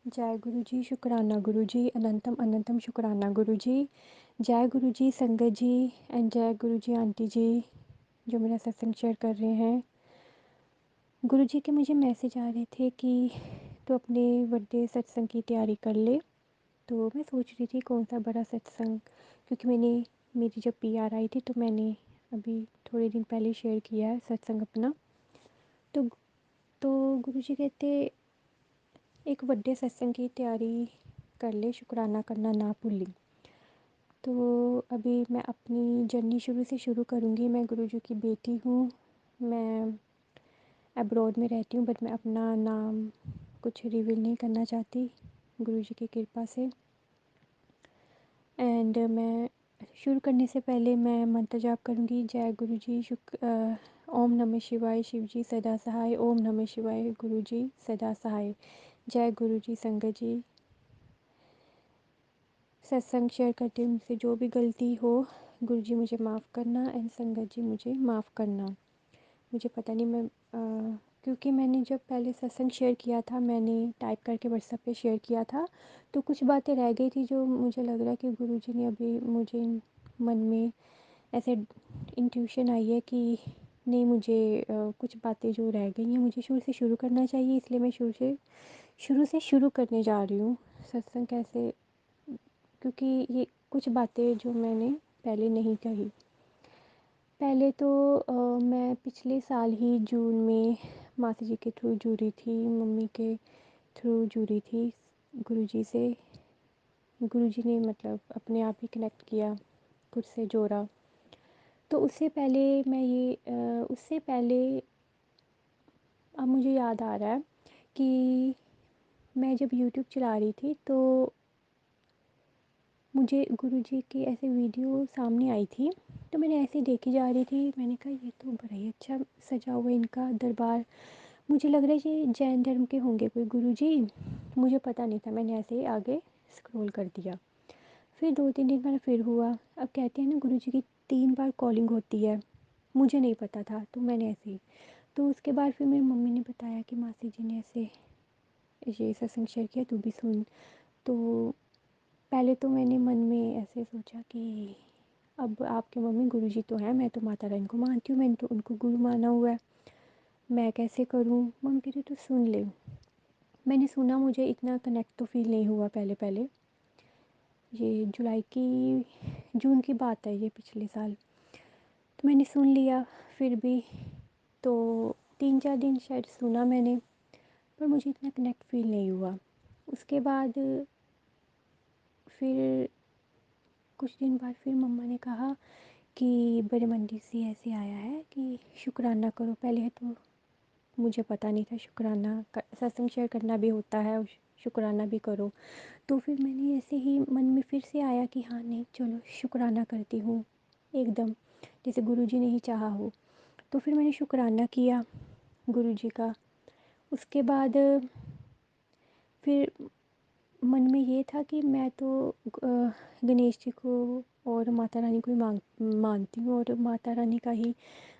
जय गुरु जी, शुक्राना गुरु जी, अनंतम अनंतम शुक्राना गुरु जी। जय गुरु जी संगत जी एंड जय गुरु जी आंटी जी जो मेरा सत्संग शेयर कर रहे हैं। गुरु जी के मुझे मैसेज आ रहे थे कि तो अपने बर्थडे सत्संग की तैयारी कर ले। तो मैं सोच रही थी कौन सा बड़ा सत्संग, क्योंकि मेरी जब पीआर आई थी तो मैंने अभी थोड़े दिन पहले शेयर किया है सत्संग अपना। तो तो गुरु जी कहते एक बर्थडे सत्संग की तैयारी कर ले, शुक्राना करना ना भूली। तो अभी मैं अपनी जर्नी शुरू से शुरू करूँगी। मैं गुरुजी की बेटी हूँ। मैं अब्रॉड में रहती हूँ, बट मैं अपना नाम कुछ रिवील नहीं करना चाहती गुरुजी की कृपा से। एंड मैं शुरू करने से पहले मैं मंत्र जाप करूँगी। जय गुरुजी ओम नमः शिवाय, शिव जी सदा सहाय। ओम नमः शिवाय, गुरुजी सदा सहाय। जय गुरुजी संगत जी। सत्संग शेयर करते हुए मुझसे जो भी गलती हो गुरुजी मुझे माफ़ करना एंड संगत जी मुझे माफ़ करना। मुझे पता नहीं क्योंकि मैंने जब पहले सत्संग शेयर किया था मैंने टाइप करके व्हाट्सएप पे शेयर किया था, तो कुछ बातें रह गई थी जो मुझे लग रहा है कि गुरुजी ने अभी मुझे मन में ऐसे इंट्यूशन आई है कि नहीं, मुझे कुछ बातें जो रह गई हैं मुझे शुरू से शुरू करना चाहिए, इसलिए मैं शुरू से शुरू करने जा रही हूँ सत्संग। कैसे, क्योंकि ये कुछ बातें जो मैंने पहले नहीं कही। पहले तो मैं पिछले साल ही जून में मासी जी के थ्रू जुड़ी थी, मम्मी के थ्रू जुड़ी थी गुरुजी से। गुरुजी ने मतलब अपने आप ही कनेक्ट किया, खुद से जोड़ा। तो उससे पहले उससे पहले अब मुझे याद आ रहा है कि मैं जब यूट्यूब चला रही थी तो मुझे गुरुजी की ऐसे वीडियो सामने आई थी। तो मैंने ऐसे ही देखी जा रही थी, मैंने कहा ये तो बड़ा ही अच्छा सजा हुआ है इनका दरबार। मुझे लग रहा है ये जैन धर्म के होंगे कोई गुरुजी, मुझे पता नहीं था। मैंने ऐसे ही आगे स्क्रॉल कर दिया। फिर 2-3 दिन बाद फिर हुआ। अब कहते हैं ना गुरुजी की 3 बार कॉलिंग होती है, मुझे नहीं पता था तो मैंने ऐसे ही। तो उसके बाद फिर मेरी मम्मी ने बताया कि मासी जी ने ऐसे ये सत्संग शेयर किया, तू भी सुन। तो पहले तो मैंने मन में ऐसे सोचा कि अब आपके मम्मी गुरुजी तो हैं, मैं तो माता रानी को मानती हूँ, मैंने तो उनको गुरु माना हुआ है, मैं कैसे करूँ। मम्मी कह रही तो सुन ले। मैंने सुना, मुझे इतना कनेक्ट तो फील नहीं हुआ पहले पहले। ये जून की बात है, ये पिछले साल। तो मैंने सुन लिया फिर भी, तो 3-4 दिन शायद सुना मैंने, पर मुझे इतना कनेक्ट फील नहीं हुआ। उसके बाद फिर कुछ दिन बाद फिर मम्मा ने कहा कि बड़े मंदिर से ऐसे आया है कि शुक्राना करो। पहले तो मुझे पता नहीं था शुक्राना सत्संग शेयर करना भी होता है और शुक्राना भी करो। तो फिर मैंने ऐसे ही मन में फिर से आया कि हाँ नहीं चलो शुक्राना करती हूँ, एकदम जैसे गुरुजी ने ही चाहा हो। तो फिर मैंने शुक्राना किया गुरुजी का। उसके बाद फिर मन में ये था कि मैं तो गणेश जी को और माता रानी को ही मानती हूँ और माता रानी का ही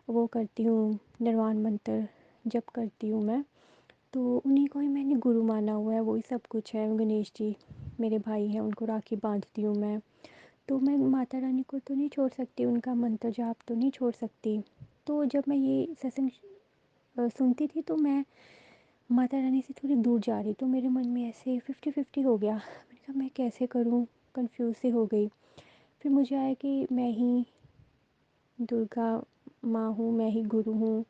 वो करती हूँ, निर्वाण मंत्र जप करती हूँ मैं। तो उन्हीं को ही मैंने गुरु माना हुआ है, वही सब कुछ है। गणेश जी मेरे भाई हैं, उनको राखी बांधती हूँ मैं। तो मैं माता रानी को तो नहीं छोड़ सकती, उनका मंत्र जाप तो नहीं छोड़ सकती। तो जब मैं ये सत्संग सुनती थी तो मैं माता रानी से थोड़ी दूर जा रही, तो मेरे मन में ऐसे 50-50 हो गया। मैंने कहा मैं कैसे करूँ, कंफ्यूज सी हो गई। फिर मुझे आया कि मैं ही दुर्गा माँ हूँ, मैं ही गुरु हूँ।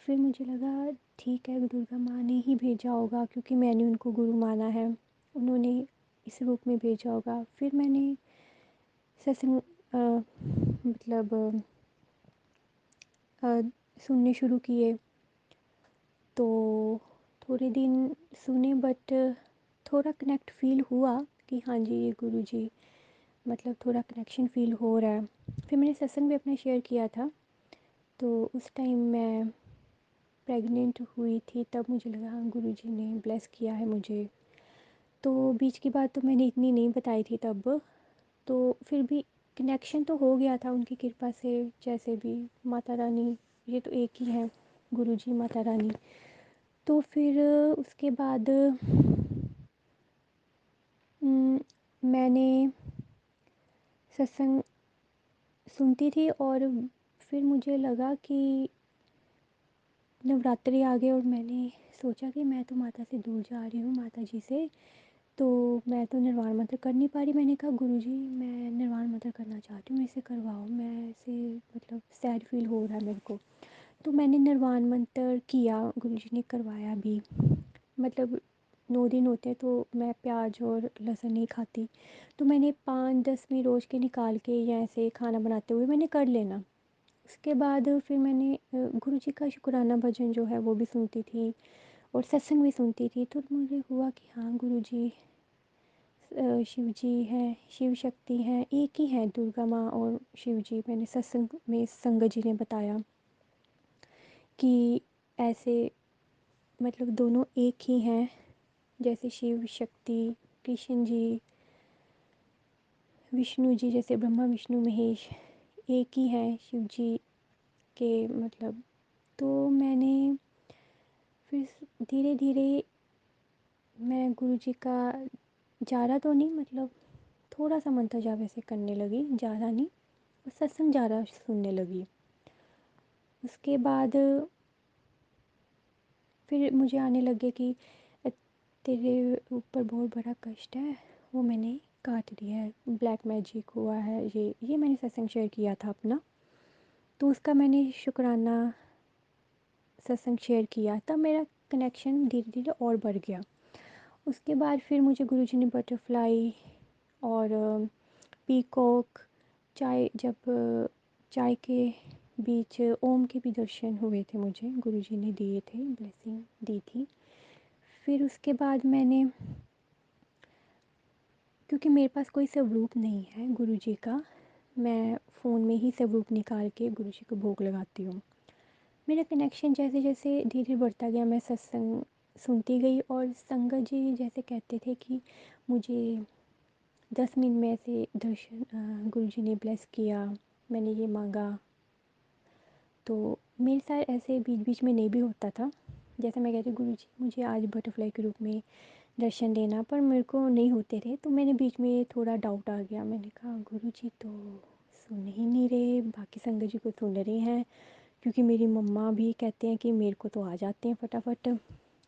फिर मुझे लगा ठीक है, दुर्गा माँ ने ही भेजा होगा क्योंकि मैंने उनको गुरु माना है, उन्होंने इस रूप में भेजा होगा। फिर मैंने सत्संग मतलब सुनने शुरू किए। तो थोड़े दिन सुने, बट थोड़ा कनेक्ट फ़ील हुआ कि हाँ जी ये गुरुजी, मतलब थोड़ा कनेक्शन फ़ील हो रहा है। फिर मैंने सत्संग भी अपना शेयर किया था। तो उस टाइम मैं प्रेग्नेंट हुई थी, तब मुझे लगा हाँ गुरुजी ने ब्लेस किया है मुझे। तो बीच की बात तो मैंने इतनी नहीं बताई थी तब। तो फिर भी कनेक्शन तो हो गया था उनकी कृपा से। जैसे भी माता रानी, ये तो एक ही है, गुरुजी माता रानी। तो फिर उसके बाद मैंने सत्संग सुनती थी और फिर मुझे लगा कि नवरात्रि आ गए और मैंने सोचा कि मैं तो माता से दूर जा रही हूँ, माता जी से। तो मैं तो निर्वाण मंत्र कर नहीं पा रही। मैंने कहा गुरुजी मैं निर्वाण मंत्र करना चाहती हूँ, मेरे से करवाओ, मैं ऐसे मतलब सैड फील हो रहा है मेरे को। तो मैंने निर्वाण मंत्र किया, गुरुजी ने करवाया भी। मतलब 9 दिन होते हैं तो मैं प्याज और लहसुन नहीं खाती, तो मैंने 5-10 मिनट रोज़ के निकाल के या ऐसे खाना बनाते हुए मैंने कर लेना। उसके बाद फिर मैंने गुरुजी का शुक्राना भजन जो है वो भी सुनती थी और सत्संग भी सुनती थी। तो मुझे हुआ कि हाँ गुरुजी शिव जी हैं, शिव शक्ति हैं, एक ही है दुर्गा माँ और शिव जी। मैंने सत्संग में संगत जी ने बताया कि ऐसे मतलब दोनों एक ही हैं, जैसे शिव शक्ति, कृष्ण जी, विष्णु जी, जैसे ब्रह्मा विष्णु महेश एक ही हैं शिव जी के मतलब। तो मैंने फिर धीरे धीरे मैं गुरुजी का ज़्यादा तो नहीं, मतलब थोड़ा सा मंत्र जाप ऐसे करने लगी, ज़्यादा नहीं, और सत्संग ज़्यादा सुनने लगी। उसके बाद फिर मुझे आने लगे कि तेरे ऊपर बहुत बड़ा कष्ट है, वो मैंने काट दिया है, ब्लैक मैजिक हुआ है, ये मैंने सत्संग शेयर किया था अपना। तो उसका मैंने शुक्राना सत्संग शेयर किया, तब मेरा कनेक्शन धीरे धीरे और बढ़ गया। उसके बाद फिर मुझे गुरुजी ने बटरफ्लाई और पीकॉक, चाय, जब चाय के बीच ओम के भी दर्शन हुए थे, मुझे गुरुजी ने दिए थे, ब्लेसिंग दी थी। फिर उसके बाद मैंने, क्योंकि मेरे पास कोई स्वरूप नहीं है गुरुजी का, मैं फ़ोन में ही स्वरूप निकाल के गुरुजी को भोग लगाती हूँ। मेरा कनेक्शन जैसे जैसे धीरे धीरे बढ़ता गया, मैं सत्संग सुनती गई और संगत जी जैसे कहते थे कि मुझे 10 मिनट में ऐसे दर्शन गुरुजी ने ब्लेस किया, मैंने ये मांगा। तो मेरे साथ ऐसे बीच बीच में नहीं भी होता था, जैसे मैं कहती गुरुजी मुझे आज बटरफ्लाई के रूप में दर्शन देना, पर मेरे को नहीं होते थे। तो मैंने बीच में थोड़ा डाउट आ गया, मैंने कहा गुरुजी तो सुन ही नहीं रहे, बाकी संगत जी को सुन रहे हैं, क्योंकि मेरी मम्मा भी कहते हैं कि मेरे को तो आ जाते हैं फटाफट,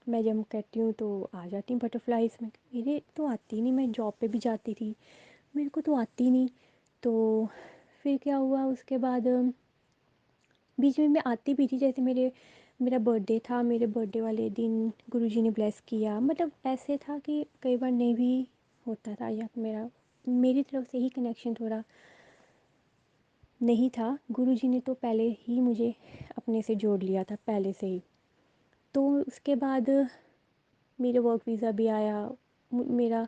मैं जब कहती हूँ तो आ जाती हूँ बटरफ्लाइज में, मेरे तो आती नहीं, मैं जॉब पे भी जाती थी, मेरे को तो आती नहीं। तो फिर क्या हुआ उसके बाद, बीच में मैं आती भी थी, जैसे मेरा बर्थडे था, मेरे बर्थडे वाले दिन गुरुजी ने ब्लेस किया। मतलब ऐसे था कि कई बार नहीं भी होता था, या मेरी तरफ से ही कनेक्शन थोड़ा नहीं था। गुरुजी ने तो पहले ही मुझे अपने से जोड़ लिया था, पहले से ही। तो उसके बाद मेरे वर्क वीज़ा भी आया, मेरा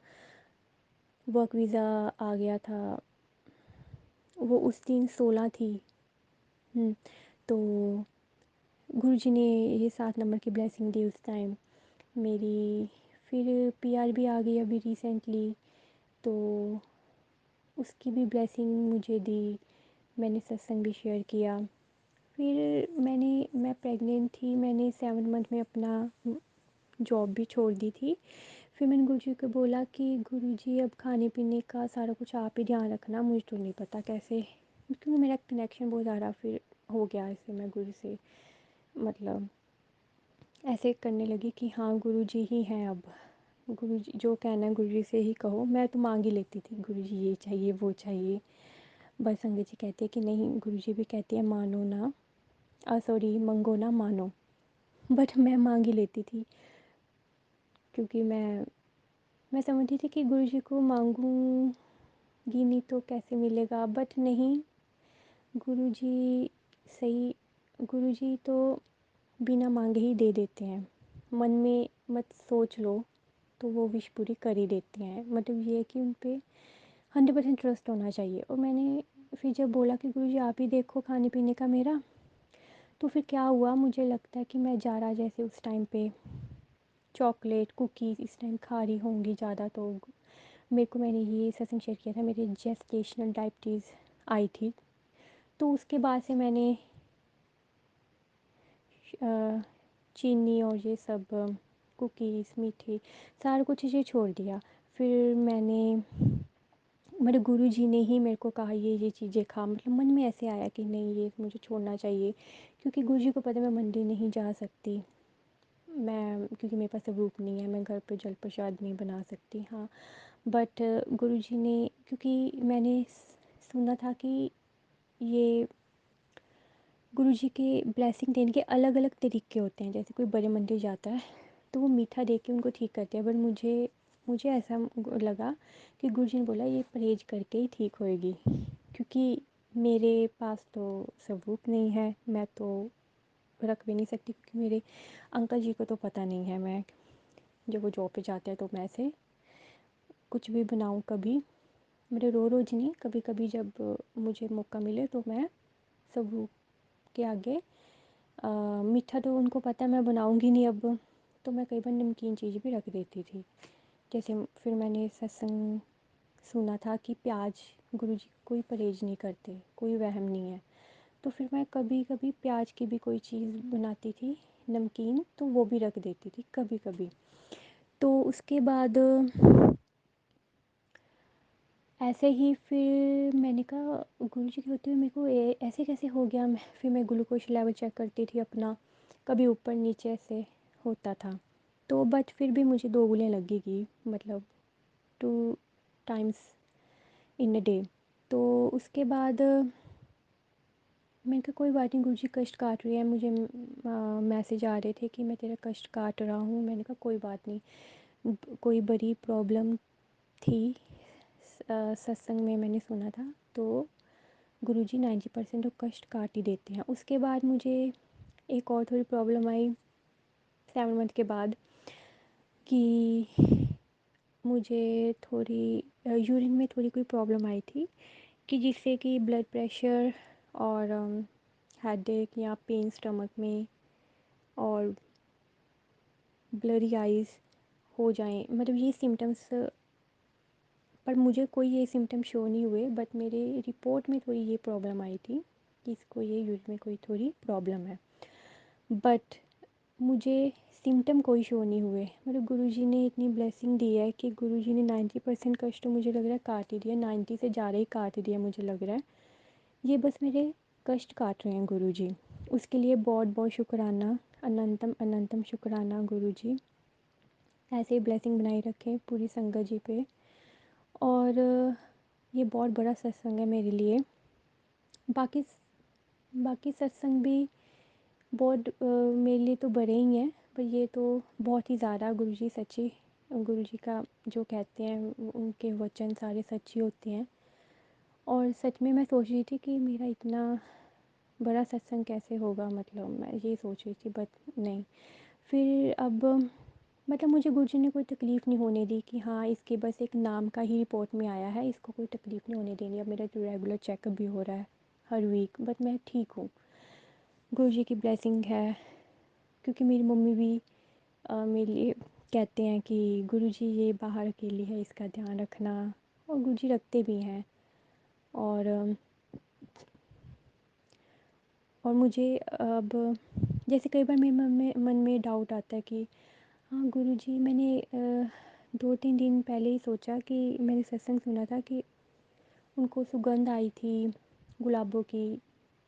वर्क वीज़ा आ गया था, वो उस दिन 16 थी। तो गुरुजी ने ये 7 नंबर की ब्लेसिंग दी उस टाइम मेरी। फिर पीआर भी आ गई अभी रिसेंटली, तो उसकी भी ब्लेसिंग मुझे दी, मैंने सत्संग भी शेयर किया। फिर मैं प्रेग्नेंट थी, मैंने 7 मंथ में अपना जॉब भी छोड़ दी थी। फिर मैंने गुरुजी को बोला कि गुरुजी अब खाने पीने का सारा कुछ आप ही ध्यान रखना, मुझे तो नहीं पता कैसे, क्योंकि मेरा कनेक्शन बहुत ज़्यादा फिर हो गया ऐसे, मैं गुरु से मतलब ऐसे करने लगी कि हाँ गुरुजी ही हैं अब, गुरुजी जो कहना है गुरुजी से ही कहो। मैं तो मांग ही लेती थी गुरुजी ये चाहिए वो चाहिए, बस संगत जी कहते हैं कि नहीं, गुरुजी भी कहते हैं मानो ना, सॉरी मंगो ना मानो, बट मैं मांग ही लेती थी, क्योंकि मैं समझती थी कि गुरुजी को मांगूंगी नहीं तो कैसे मिलेगा। बट नहीं, गुरुजी सही, गुरुजी तो बिना मांगे ही दे देते हैं, मन में मत सोच लो तो वो विश पूरी कर ही देते हैं। मतलब ये है कि उन पे 100% ट्रस्ट होना चाहिए। और मैंने फिर जब बोला कि गुरुजी आप ही देखो खाने पीने का मेरा, तो फिर क्या हुआ, मुझे लगता है कि मैं ज़्यादा जैसे उस टाइम पे चॉकलेट कुकीज़ इस टाइम खा रही होंगी ज़्यादा, तो मेरे को, मैंने ये सत्संग शेयर किया था, मेरे जेस्टेशनल डायबिटीज़ आई थी। तो उसके बाद से मैंने चीनी और ये सब कुकीज़ मीठे सारा कुछ चीज़ें छोड़ दिया। फिर मैंने मेरे गुरुजी ने ही मेरे को कहा ये चीज़ें खा, मतलब मन में ऐसे आया कि नहीं ये मुझे छोड़ना चाहिए, क्योंकि गुरुजी को पता है मैं मंदिर नहीं जा सकती, मैं क्योंकि मेरे पास सबूत नहीं है, मैं घर पे जल प्रसाद नहीं बना सकती। हाँ, बट गुरुजी ने, क्योंकि मैंने सुना था कि ये गुरुजी के ब्लेसिंग देने के अलग अलग तरीके होते हैं। जैसे कोई बड़े मंदिर जाता है तो वो मीठा दे के उनको ठीक करते हैं, बट मुझे मुझे ऐसा लगा कि गुरुजी ने बोला ये परहेज करके ही ठीक होएगी, क्योंकि मेरे पास तो सबूत नहीं है, मैं तो रख भी नहीं सकती, क्योंकि मेरे अंकल जी को तो पता नहीं है मैं जब वो जॉब पे जाते हैं तो मैं ऐसे कुछ भी बनाऊँ कभी, मेरे रोज़ नहीं, कभी कभी जब मुझे मौका मिले तो मैं सबूत के आगे मीठा तो उनको पता है मैं बनाऊंगी नहीं अब, तो मैं कई बार नमकीन चीज़ भी रख देती थी। जैसे फिर मैंने सत्संग सुना था कि प्याज गुरुजी कोई परहेज नहीं करते, कोई वहम नहीं है, तो फिर मैं कभी कभी प्याज की भी कोई चीज़ बनाती थी नमकीन, तो वो भी रख देती थी कभी कभी। तो उसके बाद ऐसे ही फिर मैंने कहा गुरुजी के होते हुए मेरे को ऐसे कैसे हो गया। फिर मैं ग्लूकोज लेवल चेक करती थी अपना, कभी ऊपर नीचे ऐसे होता था, तो बट फिर भी मुझे 2 गोलियाँ लगेगी, मतलब 2 टाइम्स इन अ डे। तो उसके बाद मैंने कहा कोई बात नहीं, गुरुजी कष्ट काट रही है, मुझे मैसेज आ रहे थे कि मैं तेरा कष्ट काट रहा हूँ। मैंने कहा कोई बात नहीं, कोई बड़ी प्रॉब्लम थी, सत्संग में मैंने सुना था, तो गुरुजी 90% तो कष्ट काट ही देते हैं। उसके बाद मुझे एक और थोड़ी प्रॉब्लम आई 7 मंथ के बाद, कि मुझे थोड़ी यूरिन में थोड़ी कोई प्रॉब्लम आई थी, कि जिससे कि ब्लड प्रेशर और हेडेक या पेन स्टमक में और ब्लरी आइज़ हो जाएं, मतलब ये सिम्टम्स, पर मुझे कोई ये सिम्टम शो नहीं हुए, बट मेरे रिपोर्ट में थोड़ी ये प्रॉब्लम आई थी कि इसको ये यूरिन में कोई थोड़ी प्रॉब्लम है, बट मुझे सिम्टम कोई शो नहीं हुए। मतलब गुरुजी ने इतनी ब्लेसिंग दी है कि गुरुजी ने 90% कष्ट तो मुझे लग रहा है काट ही दिया, 90 से ज़्यादा ही काट दिया मुझे लग रहा है। ये बस मेरे कष्ट काट रहे हैं गुरुजी, उसके लिए बहुत बहुत शुक्राना, अनंतम अनंतम शुक्राना गुरुजी। ऐसे ही ब्लेसिंग बनाई रखें पूरी संगत जी पे। और ये बहुत बड़ा सत्संग है मेरे लिए। बाकी बाकी सत्संग भी बहुत मेरे लिए तो बड़े ही हैं, पर ये तो बहुत ही ज़्यादा, गुरुजी सच्ची, गुरुजी का जो कहते हैं उनके वचन सारे सच्ची होते हैं। और सच में मैं सोच रही थी कि मेरा इतना बड़ा सत्संग कैसे होगा, मतलब मैं ये सोच रही थी, बट नहीं। फिर अब मतलब मुझे गुरुजी ने कोई तकलीफ़ नहीं होने दी कि हाँ इसके बस एक नाम का ही रिपोर्ट में आया है, इसको कोई तकलीफ़ नहीं होने देनी। अब मेरा जो रेगुलर चेकअप भी हो रहा है हर वीक, बट मैं ठीक हूँ, गुरुजी की ब्लेसिंग है। क्योंकि मेरी मम्मी भी मेरे लिए कहते हैं कि गुरुजी ये बाहर अकेली है, इसका ध्यान रखना, और गुरुजी रखते भी हैं। और मुझे अब जैसे कई बार मेरे मन में डाउट आता है कि हाँ गुरुजी, मैंने 2-3 दिन पहले ही सोचा कि मैंने सत्संग सुना था कि उनको सुगंध आई थी गुलाबों की,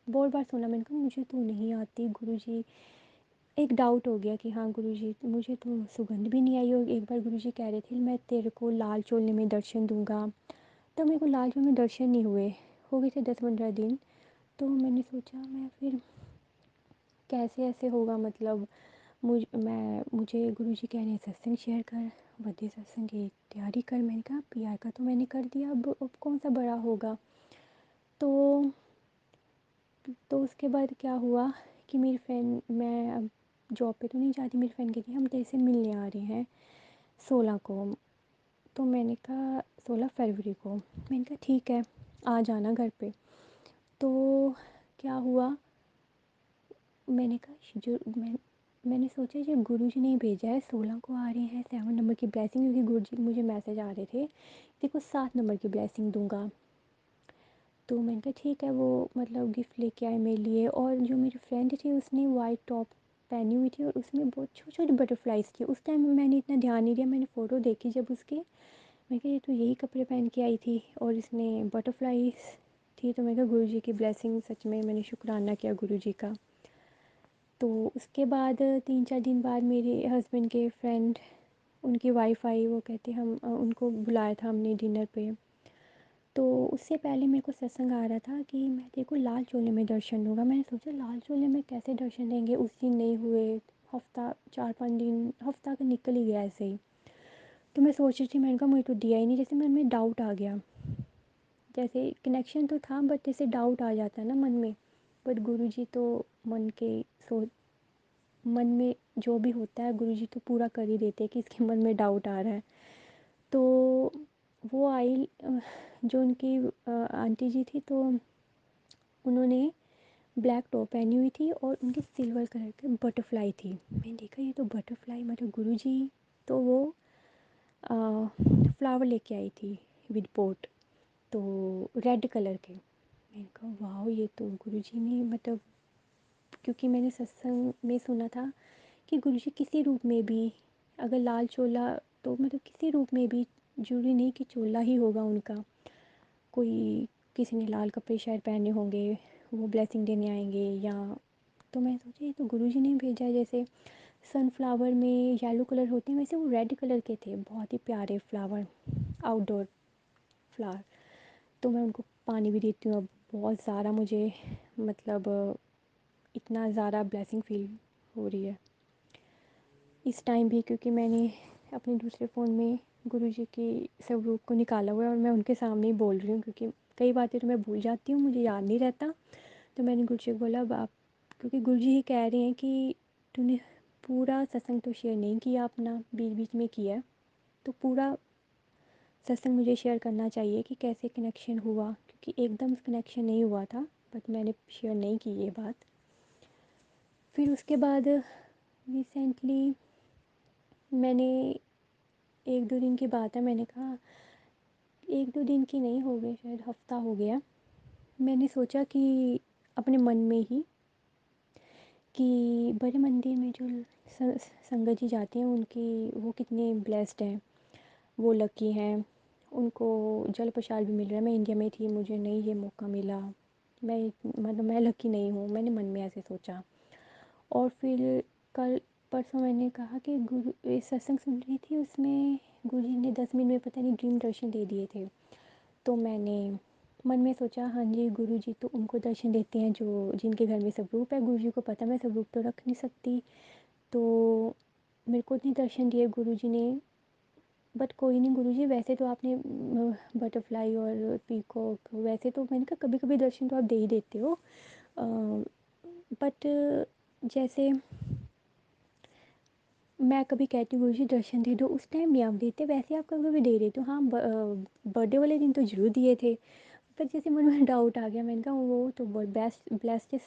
बहुत बार सुना, मैंने कहा मुझे तो नहीं आती गुरुजी। एक डाउट हो गया कि हाँ गुरुजी मुझे तो सुगंध भी नहीं आई। और एक बार गुरुजी कह रहे थे मैं तेरे को लाल चोले में दर्शन दूंगा, तो मेरे को लाल चोले में दर्शन नहीं हुए, हो गए थे 10-15 दिन। तो मैंने सोचा मैं फिर कैसे ऐसे होगा, मतलब मुझे गुरुजी कह रहे हैं सत्संग शेयर कर, बर्थडे सत्संग की तैयारी कर। मैंने कहा पीआर का तो मैंने कर दिया, अब कौन सा बड़ा होगा। तो उसके बाद क्या हुआ कि मेरी फ्रेंड, मैं अब जॉब पे तो नहीं जाती, मेरी फ्रेंड कहती है हम तेरे से मिलने आ रहे हैं 16 को। तो मैंने कहा 16 फरवरी को, मैंने कहा ठीक है आ जाना घर पे। तो क्या हुआ, मैंने कहा जो मैंने सोचा जो गुरुजी ने भेजा है 16 को आ रहे हैं 7 नंबर की ब्लेसिंग, क्योंकि गुरुजी मुझे मैसेज आ रहे थे देखो 7 नंबर की ब्लेसिंग दूंगा। तो मैंने कहा ठीक है, वो मतलब गिफ्ट लेके आए मेरे लिए। और जो मेरी फ्रेंड थी उसने वाइट टॉप पहनी हुई थी और उसमें बहुत छोटी छोटी बटरफ्लाइज थी। उस टाइम मैंने इतना ध्यान नहीं दिया, मैंने फ़ोटो देखी जब उसकी, मैं कहा ये तो यही कपड़े पहन के आई थी और इसने बटरफ्लाईज थी। तो मैं कहा गुरुजी की ब्लेसिंग, सच में मैंने शुक्राना किया गुरुजी का। तो उसके बाद 3-4 दिन बाद मेरे हस्बैंड के फ्रेंड, उनकी वाइफ़ आई। वो कहते हम उनको बुलाया था हमने डिनर पे। तो उससे पहले मेरे को सत्संग आ रहा था कि मैं देखो लाल चोले में दर्शन दूंगा। मैंने सोचा लाल चोले में कैसे दर्शन देंगे, उस दिन नहीं हुए। हफ्ता, 4-5 दिन, हफ्ता का निकल ही गया ऐसे ही। तो मैं सोच रही थी, मैंने कहा मुझे तो दिया ही नहीं। जैसे मन में डाउट आ गया, जैसे कनेक्शन तो था बट जैसे डाउट आ जाता है ना मन में। बट गुरुजी तो मन के सोच, मन में जो भी होता है गुरुजी तो पूरा कर ही देते हैं कि इसके मन में डाउट आ रहा है। तो वो आई, जो उनकी आंटी जी थी, तो उन्होंने ब्लैक टॉप पहनी हुई थी और उनकी सिल्वर कलर की बटरफ्लाई थी। मैंने देखा ये तो बटरफ्लाई मतलब गुरुजी। तो वो फ्लावर लेके आई थी विद पोट, तो रेड कलर के। मैंने कहा वाह, ये तो गुरुजी ने मतलब, क्योंकि मैंने सत्संग में सुना था कि गुरुजी किसी रूप में भी, अगर लाल चोला, तो मतलब किसी रूप में भी, जरूरी नहीं कि चोला ही होगा उनका, कोई किसी ने लाल कपड़े शायद पहने होंगे, वो ब्लेसिंग देने आएंगे या। तो मैं सोची ये तो गुरुजी ने भेजा है। जैसे सनफ्लावर में येलो कलर होते हैं, वैसे वो रेड कलर के थे, बहुत ही प्यारे फ्लावर, आउटडोर फ्लावर। तो मैं उनको पानी भी देती हूँ अब। बहुत ज़्यादा मुझे मतलब इतना ज़्यादा ब्लेसिंग फील हो रही है इस टाइम भी, क्योंकि मैंने अपने दूसरे फ़ोन में गुरुजी की स्वरूप को निकाला हुआ है और मैं उनके सामने ही बोल रही हूँ, क्योंकि कई बातें तो मैं भूल जाती हूँ, मुझे याद नहीं रहता। तो मैंने गुरुजी को बोला, बाप, क्योंकि गुरुजी ही कह रहे हैं कि तूने पूरा सत्संग तो शेयर नहीं किया अपना, बीच बीच में किया। तो पूरा सत्संग मुझे शेयर करना चाहिए कि कैसे कनेक्शन हुआ, क्योंकि एकदम कनेक्शन नहीं हुआ था, बट मैंने शेयर नहीं की ये बात। फिर उसके बाद रिसेंटली मैंने, 1-2 दिन की बात है, मैंने कहा 1-2 दिन की नहीं, हो गए शायद हफ्ता हो गया। मैंने सोचा कि अपने मन में ही कि बड़े मंदिर में जो संगत जी जाते हैं उनकी, वो कितने ब्लेस्ड हैं, वो लकी हैं, उनको जल प्रसाद भी मिल रहा है। मैं इंडिया में थी, मुझे नहीं ये मौका मिला, मैं मतलब मैं लकी नहीं हूँ, मैंने मन में ऐसे सोचा। और फिर कल परसों मैंने कहा कि गुरु, सत्संग सुन रही थी, उसमें गुरु जी ने 10 मिनट में पता नहीं ड्रीम दर्शन दे दिए थे। तो मैंने मन में सोचा, हाँ जी गुरु जी तो उनको दर्शन देते हैं जो जिनके घर में स्वरूप है। गुरु जी को पता मैं स्वरूप तो रख नहीं सकती, तो मेरे को नहीं दर्शन दिए गुरु जी ने। बट कोई नहीं गुरु जी, वैसे तो आपने बटरफ्लाई और पीकॉक, वैसे तो मैंने कहा कभी कभी दर्शन तो आप दे ही देते हो, बट जैसे मैं कभी कहती हूँ गुरु जी दर्शन दे दो, उस टाइम नहीं आप देते, वैसे आप कभी कभी दे देते हो। हाँ, बर्थडे वाले दिन तो ज़रूर दिए थे। पर जैसे मन में डाउट आ गया, मैंने कहा वो तो बहुत बेस्ट ब्लेस्ड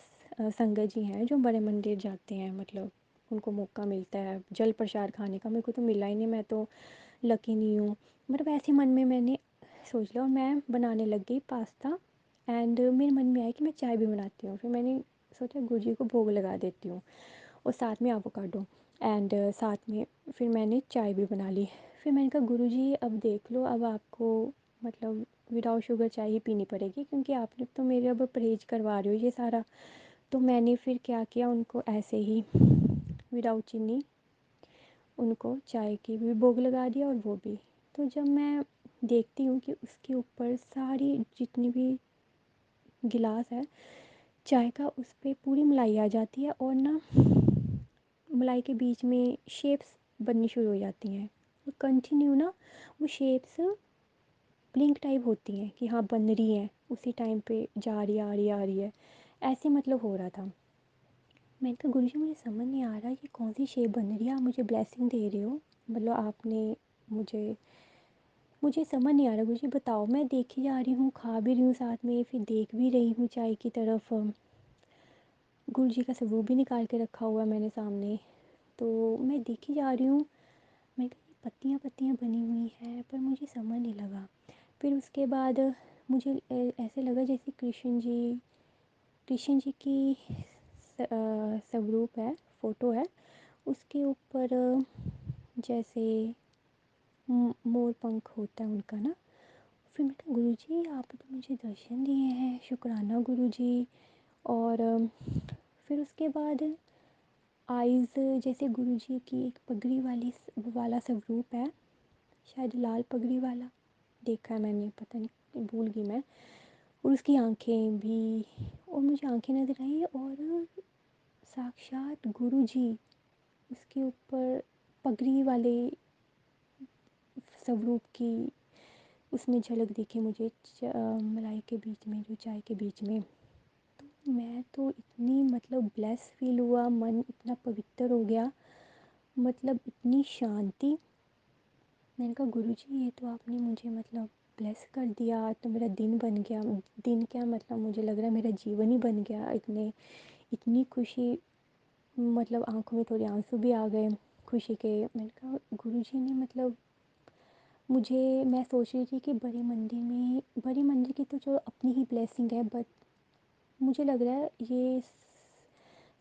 संगत जी हैं जो बड़े मंदिर जाते हैं, मतलब उनको मौका मिलता है जल प्रसाद खाने का, मेरे को तो मिला ही नहीं, मैं तो लकी नहीं हूँ। मतलब ऐसे मन में मैंने सोच लिया और मैं बनाने लग गई पास्ता। एंड मेरे मन में आया कि मैं चाय भी बनाती हूँ। फिर मैंने सोचा गुरु जी को भोग लगा देती हूँ और साथ में एवोकाडो, एंड साथ में फिर मैंने चाय भी बना ली। फिर मैंने कहा गुरु जी अब देख लो, अब आपको मतलब विदाउट शुगर चाय ही पीनी पड़ेगी, क्योंकि आपने तो मेरे अब परहेज करवा रहे हो ये सारा। तो मैंने फिर क्या किया, उनको ऐसे ही विदाउट चीनी उनको चाय की भी भोग लगा दिया और वो भी। तो जब मैं देखती हूँ कि उसके ऊपर सारी जितनी भी गिलास है चाय का, उस पर पूरी मलाई आ जाती है और ना मलाई के बीच में शेप्स बननी शुरू हो जाती हैं और कंटिन्यू ना वो शेप्स ब्लिंक टाइप होती हैं कि हाँ बन रही हैं, उसी टाइम पे जा रही आ रही आ रही है, ऐसे मतलब हो रहा था। मैंने कहा गुरुजी मुझे समझ नहीं आ रहा ये कौन सी शेप बन रही है, आप मुझे ब्लेसिंग दे रहे हो, मतलब आपने मुझे मुझे समझ नहीं आ रहा गुरुजी, बताओ। मैं देखी जा रही हूँ, खा भी रही हूँ साथ में, फिर देख भी रही हूँ चाय की तरफ। गुरुजी का स्वरूप भी निकाल के रखा हुआ है मैंने सामने, तो मैं देखी जा रही हूँ। मैं कही पत्तियाँ पत्तियाँ बनी हुई हैं पर मुझे समझ नहीं लगा। फिर उसके बाद मुझे ऐसे लगा जैसे कृष्ण जी की स्वरूप है, फ़ोटो है, उसके ऊपर जैसे मोर पंख होता है उनका ना। फिर मैं कहा गुरुजी आपने तो मुझे दर्शन दिए हैं, शुक्राना गुरुजी। और फिर उसके बाद आइज़ जैसे गुरुजी की एक पगड़ी वाला स्वरूप है, शायद लाल पगड़ी वाला, देखा है मैंने, पता नहीं भूल गई मैं। और उसकी आंखें भी, और मुझे आंखें नज़र आई, और साक्षात गुरुजी उसके ऊपर पगड़ी वाले स्वरूप की उसमें झलक दिखी मुझे, मलाई के बीच में, जो चाय के बीच में। तो मैं तो इतनी मतलब ब्लेस फील हुआ, मन इतना पवित्र हो गया, मतलब इतनी शांति। मैंने कहा गुरुजी ये तो आपने मुझे मतलब ब्लेस कर दिया, तो मेरा दिन बन गया। दिन क्या, मतलब मुझे लग रहा है मेरा जीवन ही बन गया। इतनी खुशी, मतलब आंखों में थोड़े आंसू भी आ गए खुशी के। मैंने कहा गुरुजी ने मतलब मुझे, मैं सोच रही थी कि बड़े मंदिर की तो जो अपनी ही ब्लेसिंग है, बट मुझे लग रहा है ये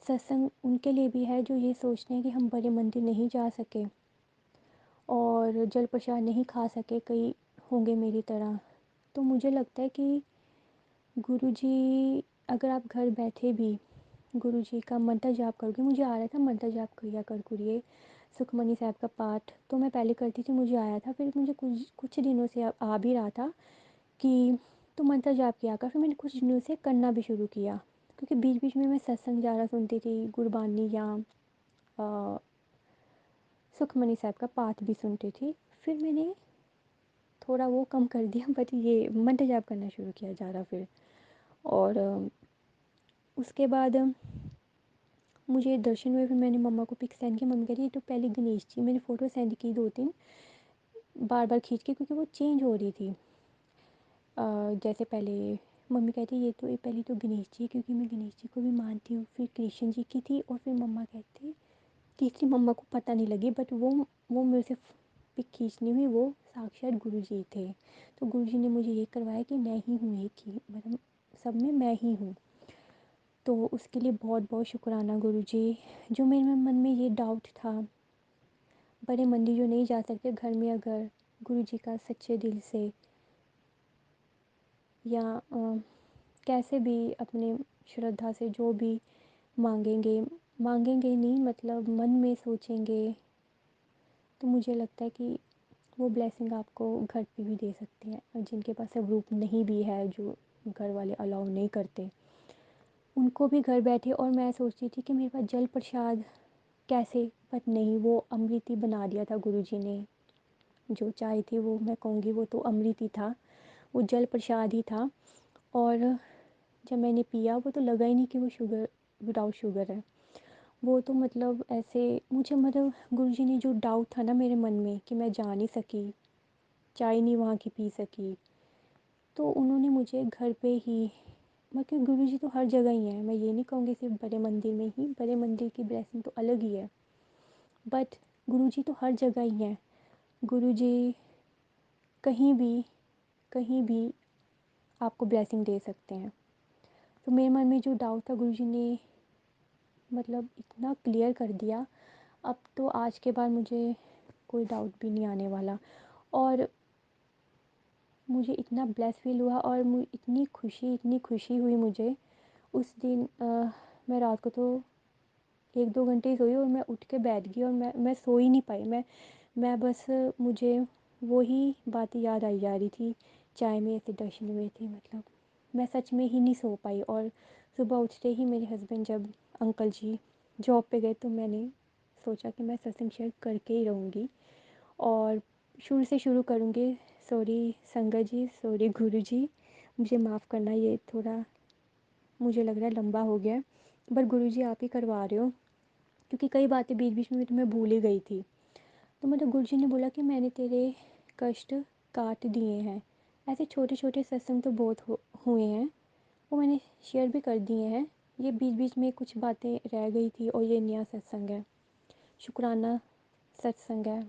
सत्संग उनके लिए भी है जो ये सोचते हैं कि हम बड़े मंदिर नहीं जा सके और जल प्रसाद नहीं खा सके, कई होंगे मेरी तरह। तो मुझे लगता है कि गुरुजी, अगर आप घर बैठे भी गुरुजी का मंत्र जाप करोगे, मुझे आ रहा था मंत्र जाप किया कर करिए, सुखमनी साहब का पाठ तो मैं पहले करती थी, मुझे आया था। फिर मुझे कुछ कुछ दिनों से आ भी रहा था कि तो मंत्र जाप किया कर। फिर मैंने कुछ दिनों से करना भी शुरू किया, क्योंकि बीच बीच में मैं सत्संग ज़्यादा सुनती थी, गुरबानी या सुखमनी साहब का पाठ भी सुनती थी। फिर मैंने थोड़ा वो कम कर दिया, बट ये मंत्र जाप करना शुरू किया ज़्यादा फिर। और उसके बाद मुझे दर्शन हुए। फिर मैंने मम्मा को पिक सेंड की, मम्मी कह रही ये तो पहले गणेश जी, मैंने फ़ोटो सेंड की 2-3 बार बार खींच के, क्योंकि वो चेंज हो रही थी। जैसे पहले मम्मी कहती ये तो, ये पहले तो गणेश जी, क्योंकि मैं गणेश जी को भी मानती हूँ, फिर कृष्ण जी की थी, और फिर मम्मा कहती, तीसरी मम्मा को पता नहीं लगी, बट वो मेरे से पिक खींचनी हुई, वो साक्षात गुरु जी थे। तो गुरु जी ने मुझे ये करवाया कि मैं ही हूँ एक ही, मतलब सब में मैं ही हूँ। तो उसके लिए बहुत बहुत शुक्राना गुरु जी। जो मेरे मन में ये डाउट था, बड़े मंदिर जो नहीं जा सकते, घर में अगर गुरु जी का सच्चे दिल से या कैसे भी अपने श्रद्धा से जो भी मांगेंगे, मांगेंगे नहीं, मतलब मन में सोचेंगे, तो मुझे लगता है कि वो ब्लेसिंग आपको घर पे भी दे सकते हैं। और जिनके पास स्वरूप नहीं भी है, जो घर वाले अलाउ नहीं करते, उनको भी घर बैठे। और मैं सोचती थी कि मेरे पास जल प्रसाद कैसे, बट नहीं, वो अमृत ही बना दिया था गुरुजी ने। जो चाय थी वो मैं कहूँगी वो तो अमृत ही था, वो जल प्रसाद ही था। और जब मैंने पिया, वो तो लगा ही नहीं कि वो शुगर, विदाउट शुगर है। वो तो मतलब ऐसे मुझे, मतलब गुरुजी ने जो डाउट था ना मेरे मन में कि मैं जा नहीं सकी, चाय नहीं वहाँ की पी सकी, तो उन्होंने मुझे घर पे ही, मतलब गुरुजी तो हर जगह ही है, मैं ये नहीं कहूँगी सिर्फ बड़े मंदिर में ही, बड़े मंदिर की ब्लेसिंग तो अलग ही है, बट गुरुजी तो हर जगह ही हैं। गुरुजी कहीं भी आपको ब्लेसिंग दे सकते हैं। तो मेरे मन में जो डाउट था, गुरुजी ने मतलब इतना क्लियर कर दिया, अब तो आज के बाद मुझे कोई डाउट भी नहीं आने वाला। और मुझे इतना ब्लेस फील हुआ, और इतनी खुशी हुई मुझे उस दिन। मैं रात को तो 1-2 घंटे ही सोई, और मैं उठ के बैठ गई, और मैं सो ही नहीं पाई। मैं बस, मुझे वही बातें याद आई जा रही थी, चाय में ऐसे दर्शन हुए थे, मतलब मैं सच में ही नहीं सो पाई। और सुबह उठते ही मेरे हस्बैंड जब अंकल जी जॉब पे गए, तो मैंने सोचा कि मैं सत्संग शेयर करके ही रहूँगी, और शुरू से शुरू करूँगी। सॉरी संगत जी, सॉरी गुरु जी, मुझे माफ़ करना, ये थोड़ा मुझे लग रहा है लंबा हो गया, पर गुरु जी आप ही करवा रहे हो, क्योंकि कई बातें बीच बीच में मैं भूल ही गई थी। तो मतलब गुरु जी ने बोला कि मैंने तेरे कष्ट काट दिए हैं। ऐसे छोटे छोटे सत्संग तो बहुत हुए हैं, वो मैंने शेयर भी कर दिए हैं। ये बीच बीच में कुछ बातें रह गई थी, और ये नया सत्संग है, शुक्राना सत्संग है।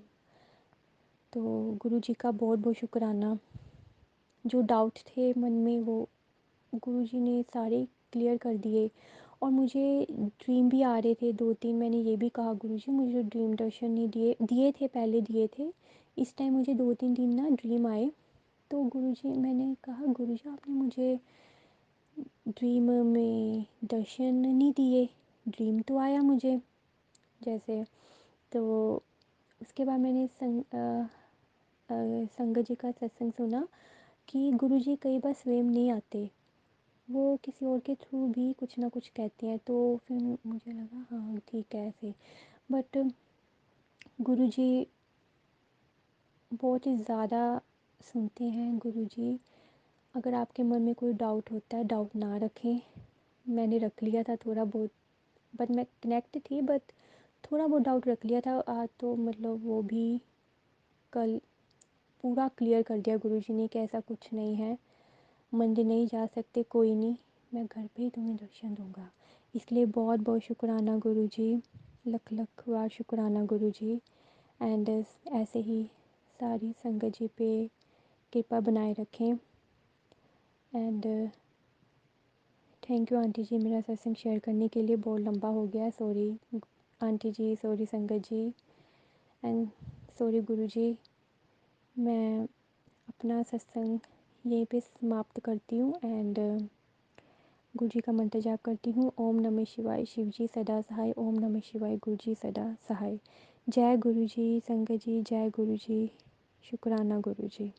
तो गुरु जी का बहुत बहुत शुक्राना। जो डाउट थे मन में, वो गुरुजी ने सारे क्लियर कर दिए। और मुझे ड्रीम भी आ रहे थे 2-3, मैंने ये भी कहा गुरुजी मुझे ड्रीम दर्शन नहीं दिए, दिए थे पहले, दिए थे इस टाइम मुझे 2-3 दिन ना ड्रीम आए। तो गुरुजी, मैंने कहा गुरुजी आपने मुझे ड्रीम में दर्शन नहीं दिए, ड्रीम तो आया मुझे जैसे। तो उसके बाद मैंने संगत जी का सत्संग सुना कि गुरुजी कई बार स्वयं नहीं आते, वो किसी और के थ्रू भी कुछ ना कुछ कहते हैं। तो फिर मुझे लगा हाँ ठीक है ऐसे। बट गुरुजी बहुत ही ज़्यादा सुनते हैं गुरुजी। अगर आपके मन में कोई डाउट होता है, डाउट ना रखें। मैंने रख लिया था थोड़ा बहुत, बट मैं कनेक्ट थी, बट थोड़ा बहुत डाउट रख लिया था। आज तो मतलब वो भी कल पूरा क्लियर कर दिया गुरुजी ने कि ऐसा कुछ नहीं है, मंदिर नहीं जा सकते कोई नहीं, मैं घर पे ही तुम्हें दर्शन दूंगा। इसलिए बहुत बहुत शुक्राना गुरुजी, लख लख बार शुक्राना गुरुजी। एंड ऐसे ही सारी संगत जी पे कृपा बनाए रखें। एंड थैंक यू आंटी जी मेरा सत्संग शेयर करने के लिए। बहुत लंबा हो गया, सॉरी आंटी जी, सॉरी संगत जी, एंड सॉरी गुरुजी। मैं अपना सत्संग यहीं पे समाप्त करती हूँ एंड गुरु जी का मंत्र जाप करती हूँ। ओम नमः शिवाय, शिव जी सदा सहाय। ओम नमः शिवाय, गुरु जी सदा सहाय। जय गुरु जी, संगत जी, जय गुरु जी, शुक्राना गुरु जी।